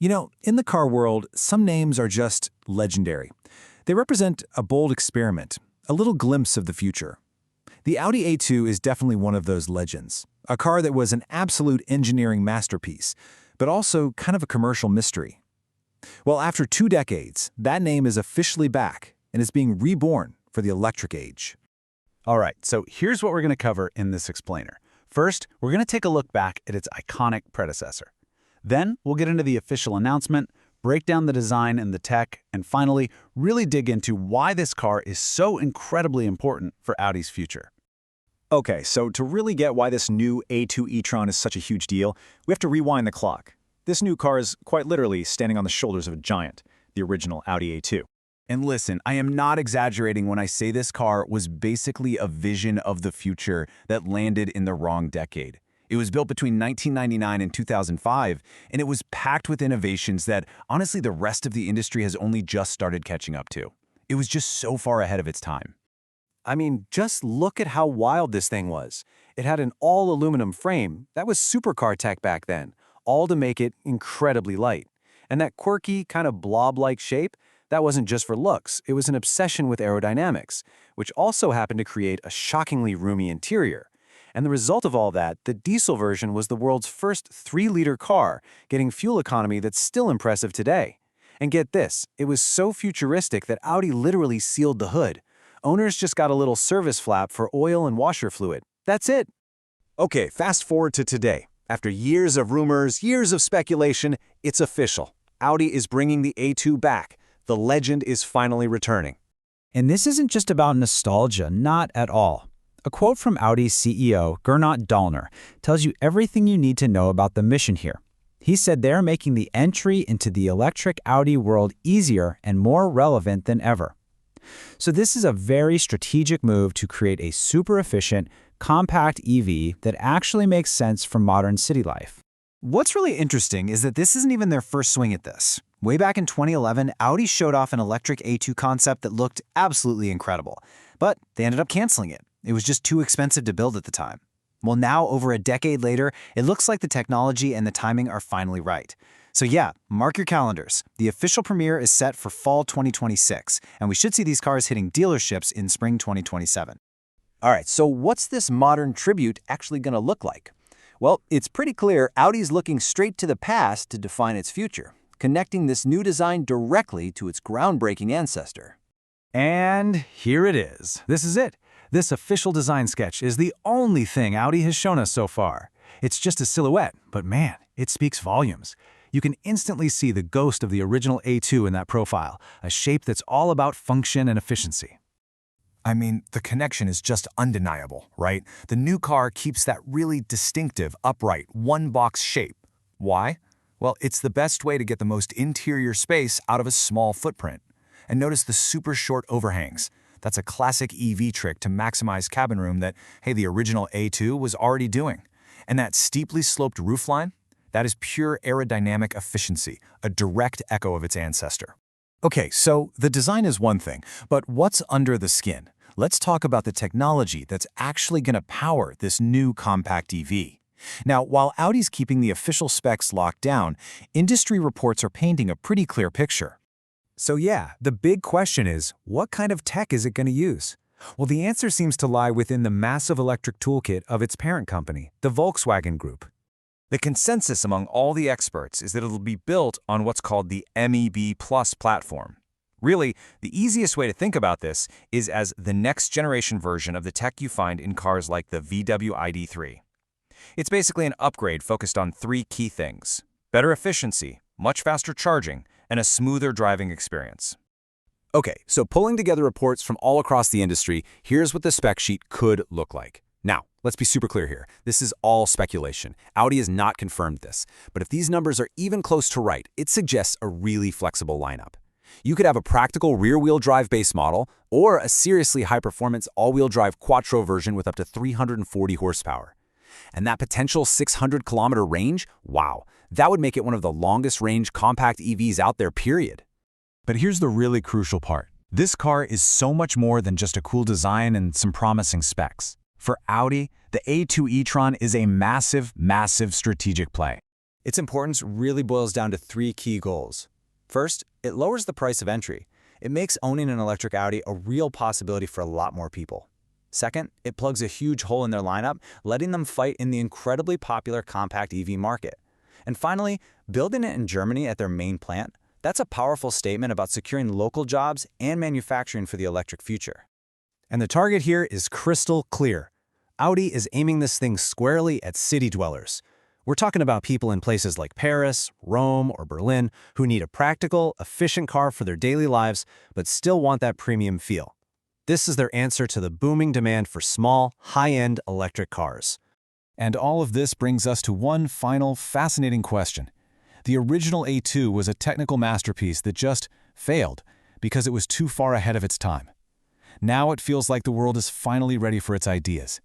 You know, in the car world, some names are just legendary. They represent a bold experiment, a little glimpse of the future. The Audi A2 is definitely one of those legends, a car that was an absolute engineering masterpiece, but also kind of a commercial mystery. Well, after 2 decades, that name is officially back and is being reborn for the electric age. All right, so here's what we're going to cover in this explainer. First, we're going to take a look back at its iconic predecessor. Then, we'll get into the official announcement, break down the design and the tech, and finally, really dig into why this car is so incredibly important for Audi's future. Okay, so to really get why this new A2 e-tron is such a huge deal, we have to rewind the clock. This new car is quite literally standing on the shoulders of a giant, the original Audi A2. And listen, I am not exaggerating when I say this car was basically a vision of the future that landed in the wrong decade. It was built between 1999 and 2005, and it was packed with innovations that, honestly, the rest of the industry has only just started catching up to. It was just so far ahead of its time. I mean, just look at how wild this thing was. It had an all-aluminum frame. That was supercar tech back then, all to make it incredibly light. And that quirky, kind of blob-like shape, that wasn't just for looks. It was an obsession with aerodynamics, which also happened to create a shockingly roomy interior. And the result of all that, the diesel version was the world's first 3-liter car, getting fuel economy that's still impressive today. And get this, it was so futuristic that Audi literally sealed the hood. Owners just got a little service flap for oil and washer fluid. That's it. Okay, fast forward to today. After years of rumors, years of speculation, it's official. Audi is bringing the A2 back. The legend is finally returning. And this isn't just about nostalgia, not at all. A quote from Audi's CEO, Gernot Dahlner, tells you everything you need to know about the mission here. He said they're making the entry into the electric Audi world easier and more relevant than ever. So this is a very strategic move to create a super efficient, compact EV that actually makes sense for modern city life. What's really interesting is that this isn't even their first swing at this. Way back in 2011, Audi showed off an electric A2 concept that looked absolutely incredible, but they ended up canceling it. It was just too expensive to build at the time. Well, now, over a decade later, it looks like the technology and the timing are finally right. So yeah, mark your calendars. The official premiere is set for fall 2026, and we should see these cars hitting dealerships in spring 2027. All right, so what's this modern tribute actually going to look like? Well, it's pretty clear Audi's looking straight to the past to define its future, connecting this new design directly to its groundbreaking ancestor. And here it is. This is it. This official design sketch is the only thing Audi has shown us so far. It's just a silhouette, but man, it speaks volumes. You can instantly see the ghost of the original A2 in that profile, a shape that's all about function and efficiency. I mean, the connection is just undeniable, right? The new car keeps that really distinctive, upright, one-box shape. Why? Well, it's the best way to get the most interior space out of a small footprint. And notice the super short overhangs. That's a classic EV trick to maximize cabin room that, hey, the original A2 was already doing. And that steeply sloped roofline? That is pure aerodynamic efficiency, a direct echo of its ancestor. Okay, so the design is one thing, but what's under the skin? Let's talk about the technology that's actually going to power this new compact EV. Now, while Audi's keeping the official specs locked down, industry reports are painting a pretty clear picture. So yeah, the big question is, what kind of tech is it going to use? Well, the answer seems to lie within the massive electric toolkit of its parent company, the Volkswagen Group. The consensus among all the experts is that it'll be built on what's called the MEB Plus platform. Really, the easiest way to think about this is as the next-generation version of the tech you find in cars like the VW ID.3. It's basically an upgrade focused on 3 key things: better efficiency, much faster charging, and a smoother driving experience. Okay, so pulling together reports from all across the industry, here's what the spec sheet could look like. Now, let's be super clear here. This is all speculation. Audi has not confirmed this. But if these numbers are even close to right, it suggests a really flexible lineup. You could have a practical rear-wheel drive base model or a seriously high-performance all-wheel drive quattro version with up to 340 horsepower. And that potential 600-kilometer range, wow, that would make it one of the longest-range compact EVs out there, period. But here's the really crucial part. This car is so much more than just a cool design and some promising specs. For Audi, the A2 e-tron is a massive, massive strategic play. Its importance really boils down to three key goals. First, it lowers the price of entry. It makes owning an electric Audi a real possibility for a lot more people. Second, it plugs a huge hole in their lineup, letting them fight in the incredibly popular compact EV market. And finally, building it in Germany at their main plant, that's a powerful statement about securing local jobs and manufacturing for the electric future. And the target here is crystal clear. Audi is aiming this thing squarely at city dwellers. We're talking about people in places like Paris, Rome, or Berlin who need a practical, efficient car for their daily lives, but still want that premium feel. This is their answer to the booming demand for small, high-end electric cars. And all of this brings us to one final fascinating question. The original A2 was a technical masterpiece that just failed because it was too far ahead of its time. Now it feels like the world is finally ready for its ideas.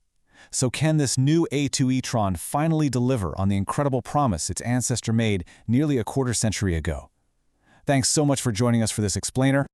So can this new A2 e-tron finally deliver on the incredible promise its ancestor made nearly a quarter century ago? Thanks so much for joining us for this explainer.